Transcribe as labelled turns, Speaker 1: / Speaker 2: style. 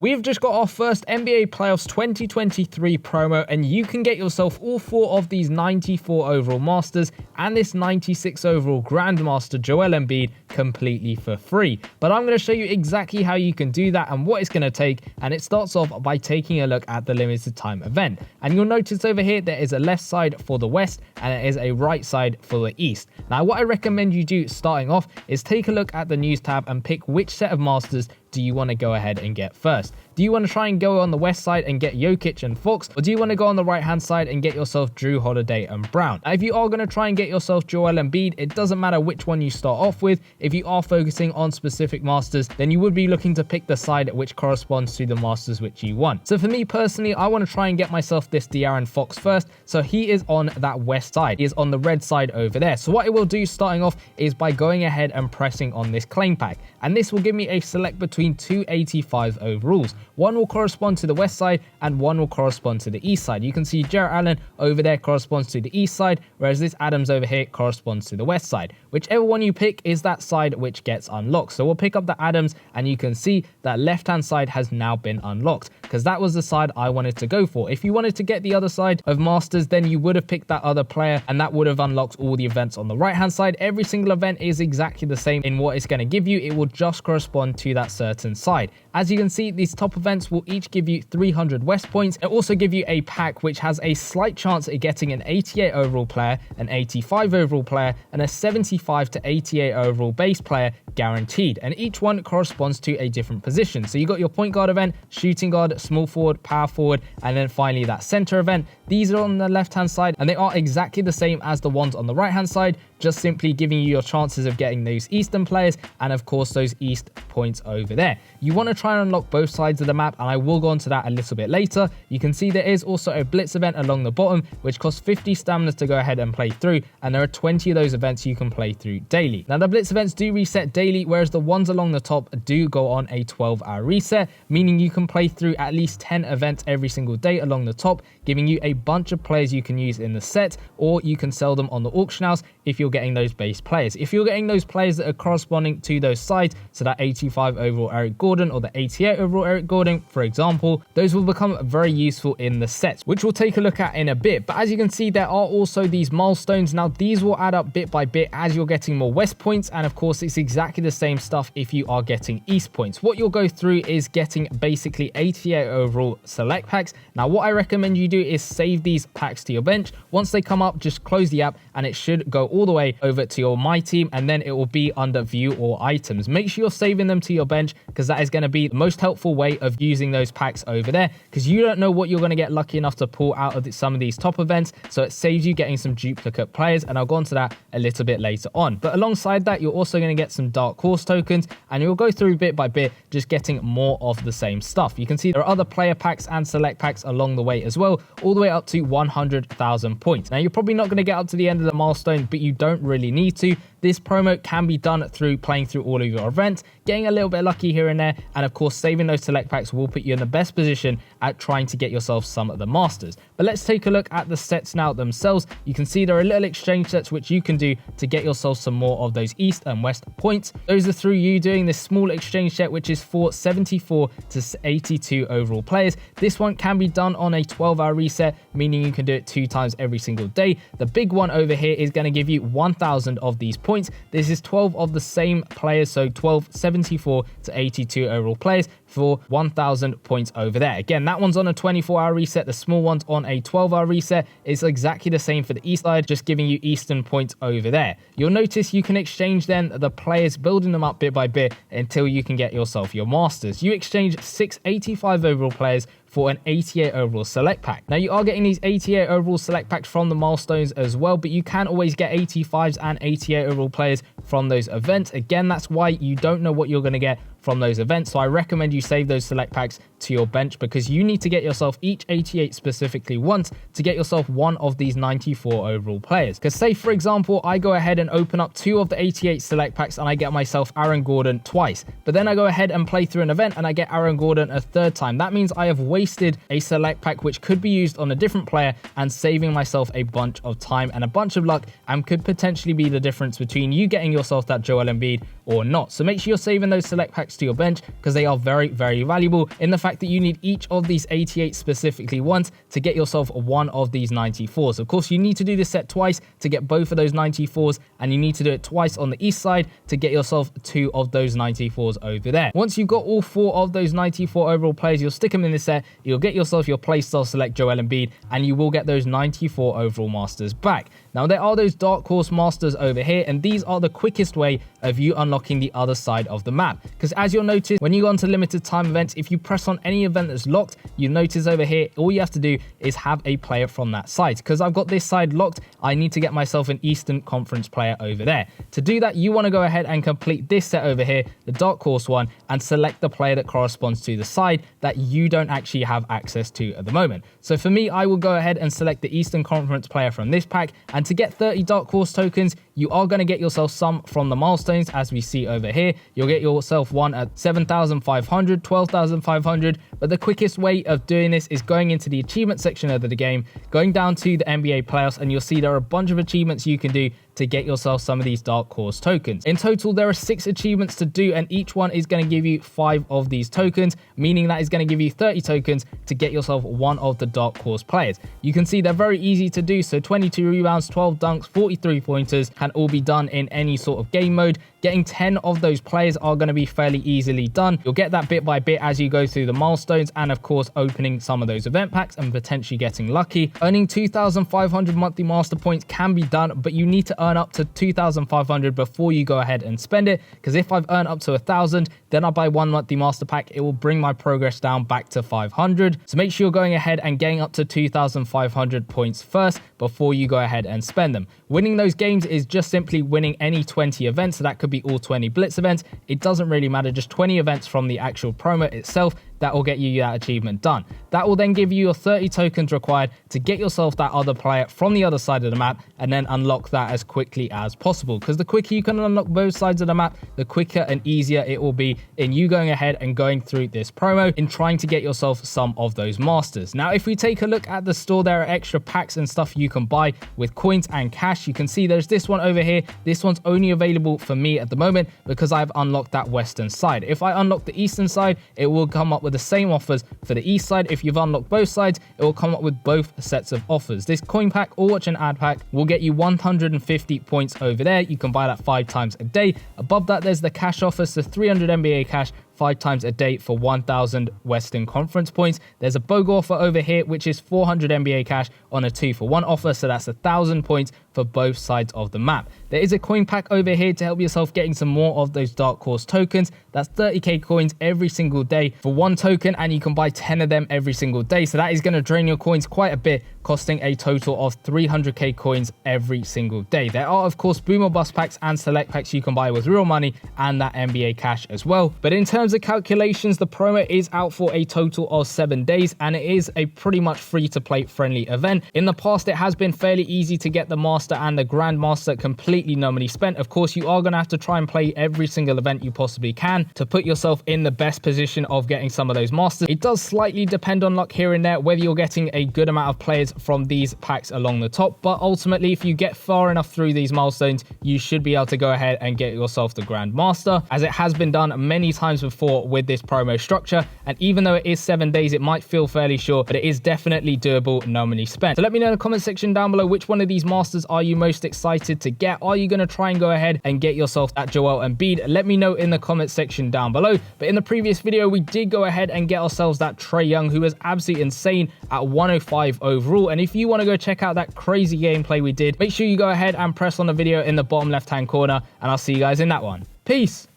Speaker 1: We've just got our first NBA Playoffs 2023 promo, and you can get yourself all 4 of these 94 overall Masters and this 96 overall Grandmaster Joel Embiid completely for free. But I'm going to show you exactly how you can do that and what it's going to take, and it starts off by taking a look at the limited time event. And you'll notice over here there is a left side for the West and it is a right side for the East. Now what I recommend you do starting off is take a look at the news tab and pick which set of Masters do you want to go ahead and get first. Do you want to try and go on the West side and get Jokic and Fox, or do you want to go on the right hand side and get yourself Drew Holiday and Brown? Now, if you are going to try and get yourself Joel Embiid, it doesn't matter which one you start off with. If you are focusing on specific Masters, then you would be looking to pick the side which corresponds to the Masters which you want. So for me personally, I want to try and get myself this De'Aaron Fox first. So he is on that West side. He is on the red side over there. So what I will do starting off is by going ahead and pressing on this claim pack. And this will give me a select between 285 overalls. One will correspond to the West side and one will correspond to the East side. You can see Jarrett Allen over there corresponds to the East side, whereas this Adams over here corresponds to the West side. Whichever one you pick is that side which gets unlocked. So we'll pick up the Adams, and you can see that left hand side has now been unlocked because that was the side I wanted to go for. If you wanted to get the other side of Masters, then you would have picked that other player and that would have unlocked all the events on the right hand side. Every single event is exactly the same in what it's going to give you. It will just correspond to that certain side. As you can see, these top events will each give you 300 West points. It also give you a pack which has a slight chance at getting an 88 overall player, an 85 overall player, and a 75 to 88 overall base player guaranteed, and each one corresponds to a different position. So you got your point guard event, shooting guard, small forward, power forward, and then finally that center event. These are on the left hand side and they are exactly the same as the ones on the right hand side, just simply giving you your chances of getting those Eastern players and of course those East points over there. You want to try and unlock both sides of the map, and I will go on to that a little bit later. You can see there is also a Blitz event along the bottom which costs 50 stamina to go ahead and play through, and there are 20 of those events you can play through daily. Now the Blitz events do reset daily, whereas the ones along the top do go on a 12-hour reset, meaning you can play through at least 10 events every single day along the top, giving you a bunch of players you can use in the set, or you can sell them on the auction house if you're getting those base players. If you're getting those players that are corresponding to those sides, so that 85 overall Eric Gordon or the 88 overall Eric Gordon, for example, those will become very useful in the sets, which we'll take a look at in a bit. But as you can see, there are also these milestones. Now these will add up bit by bit as you're getting more West points, and of course it's exactly the same stuff if you are getting East points. What you'll go through is getting basically 88 overall select packs. Now what I recommend you do is save these packs to your bench. Once they come up, just close the app and it should go all the way over to your My Team, and then it will be under View or Items. Make sure you're saving them to your bench because that is going to be the most helpful way of using those packs over there, because you don't know what you're going to get lucky enough to pull out of some of these top events, so it saves you getting some duplicate players, and I'll go into that a little bit later on. But alongside that, you're also going to get some Dark Horse tokens, and you'll go through bit by bit just getting more of the same stuff. You can see there are other player packs and select packs along the way as well, all the way up to 100,000 points. Now you're probably not going to get up to the end of the milestone, but you don't really need to. This promo can be done through playing through all of your events, getting a little bit lucky here and there, and of course saving those select packs will put you in the best position at trying to get yourself some of the Masters. But let's take a look at the sets now themselves. You can see there are little exchange sets which you can do to get yourself some more of those East and West points. Those are through you doing this small exchange set, which is for 74 to 82 overall players. This one can be done on a 12-hour reset, meaning you can do it 2 times every single day. The big one over here is going to give you 1,000 of these points. This is 12 of the same players, so 12 74 to 82 overall players for 1,000 points over there. Again, that one's on a 24-hour reset. The small one's on a 12-hour reset. It's exactly the same for the East side, just giving you Eastern points over there. You'll notice you can exchange then the players, building them up bit by bit until you can get yourself your Masters. You exchange 6 85 overall players for an 88 overall select pack. Now you are getting these 88 overall select packs from the milestones as well, but you can always get 85s and 88 overall players from those events. Again, that's why you don't know what you're going to get from those events, so I recommend you save those select packs to your bench, because you need to get yourself each 88 specifically once to get yourself one of these 94 overall players. Because say for example I go ahead and open up 2 of the 88 select packs and I get myself Aaron Gordon twice, but then I go ahead and play through an event and I get Aaron Gordon a 3rd time. That means I have wasted a select pack which could be used on a different player and saving myself a bunch of time and a bunch of luck, and could potentially be the difference between you getting yourself that Joel Embiid or not. So make sure you're saving those select packs to your bench, because they are very, very valuable in the fact fact that you need each of these 88 specifically once to get yourself one of these 94s. Of course, you need to do this set twice to get both of those 94s, and you need to do it twice on the east side to get yourself 2 of those 94s over there. Once you've got all 4 of those 94 overall players, you'll stick them in this set, you'll get yourself your playstyle select Joel Embiid, and you will get those 94 overall masters back. Now, there are those Dark Horse masters over here, and these are the quickest way of you unlocking the other side of the map. Because as you'll notice, when you go onto limited time events, if you press on any event that's locked, you'll notice over here, all you have to do is have a player from that side. Because I've got this side locked, I need to get myself an Eastern Conference player over there. To do that, you want to go ahead and complete this set over here, the Dark Horse one, and select the player that corresponds to the side that you don't actually have access to at the moment. So for me, I will go ahead and select the Eastern Conference player from this pack, and to get 30 Dark Horse tokens, you are going to get yourself some from the milestones, as we see over here. You'll get yourself one at 7,500, 12,500, but the quickest way of doing this is going into the achievement section of the game, going down to the NBA playoffs, and you'll see there are a bunch of achievements you can do to get yourself some of these Dark Horse tokens. In total, there are 6 achievements to do, and each one is going to give you 5 of these tokens, meaning that is going to give you 30 tokens to get yourself one of the Dark Horse players. You can see they're very easy to do, so 22 rebounds, 12 dunks, 43 pointers can all be done in any sort of game mode. Getting 10 of those players are going to be fairly easily done. You'll get that bit by bit as you go through the milestones, and of course opening some of those event packs and potentially getting lucky. Earning 2,500 monthly master points can be done, but you need to earn up to 2,500 before you go ahead and spend it, because if I've earned up to 1,000, then I buy one monthly master pack, it will bring my progress down back to 500. So make sure you're going ahead and getting up to 2,500 points first before you go ahead and spend them. Winning those games is just simply winning any 20 events, so that could be all 20 blitz events. It doesn't really matter, just 20 events from the actual promo itself. That will get you that achievement done. That will then give you your 30 tokens required to get yourself that other player from the other side of the map, and then unlock that as quickly as possible. Because the quicker you can unlock both sides of the map, the quicker and easier it will be in you going ahead and going through this promo in trying to get yourself some of those masters. Now, if we take a look at the store, there are extra packs and stuff you can buy with coins and cash. You can see there's this one over here. This one's only available for me at the moment because I've unlocked that western side. If I unlock the eastern side, it will come up with the same offers for the east side. If you've unlocked both sides, it will come up with both sets of offers. This coin pack or watch and ad pack will get you 150 points over there. You can buy that 5 times a day. Above that, there's the cash offers, so 300 NBA cash 5 times a day for 1,000 Western Conference points. There's a BOGO offer over here, which is 400 NBA cash on a 2-for-1 offer, so that's 1,000 points for both sides of the map. There is a coin pack over here to help yourself getting some more of those Dark Horse tokens. That's 30k coins every single day for 1 token, and you can buy 10 of them every single day. So that is going to drain your coins quite a bit, costing a total of 300k coins every single day. There are, of course, boom or bust packs and select packs you can buy with real money and that NBA cash as well. But in terms of calculations, the promo is out for a total of 7 days, and it is a pretty much free-to-play friendly event. In the past, it has been fairly easy to get the Master and the Grandmaster completely no money spent. Of course, you are going to have to try and play every single event you possibly can to put yourself in the best position of getting some of those Masters. It does slightly depend on luck here and there, whether you're getting a good amount of players from these packs along the top, but ultimately, if you get far enough through these milestones, you should be able to go ahead and get yourself the Grandmaster, as it has been done many times before with this promo structure. And even though it is 7 days, it might feel fairly short, but it is definitely doable, no money spent. So let me know in the comment section down below, which one of these Masters are you most excited to get? Are you going to try and go ahead and get yourself that Joel Embiid? Let me know in the comment section down below. But in the previous video, we did go ahead and get ourselves that Trae Young, who was absolutely insane at 105 overall. And if you want to go check out that crazy gameplay we did, make sure you go ahead and press on the video in the bottom left hand corner, and I'll see you guys in that one. Peace.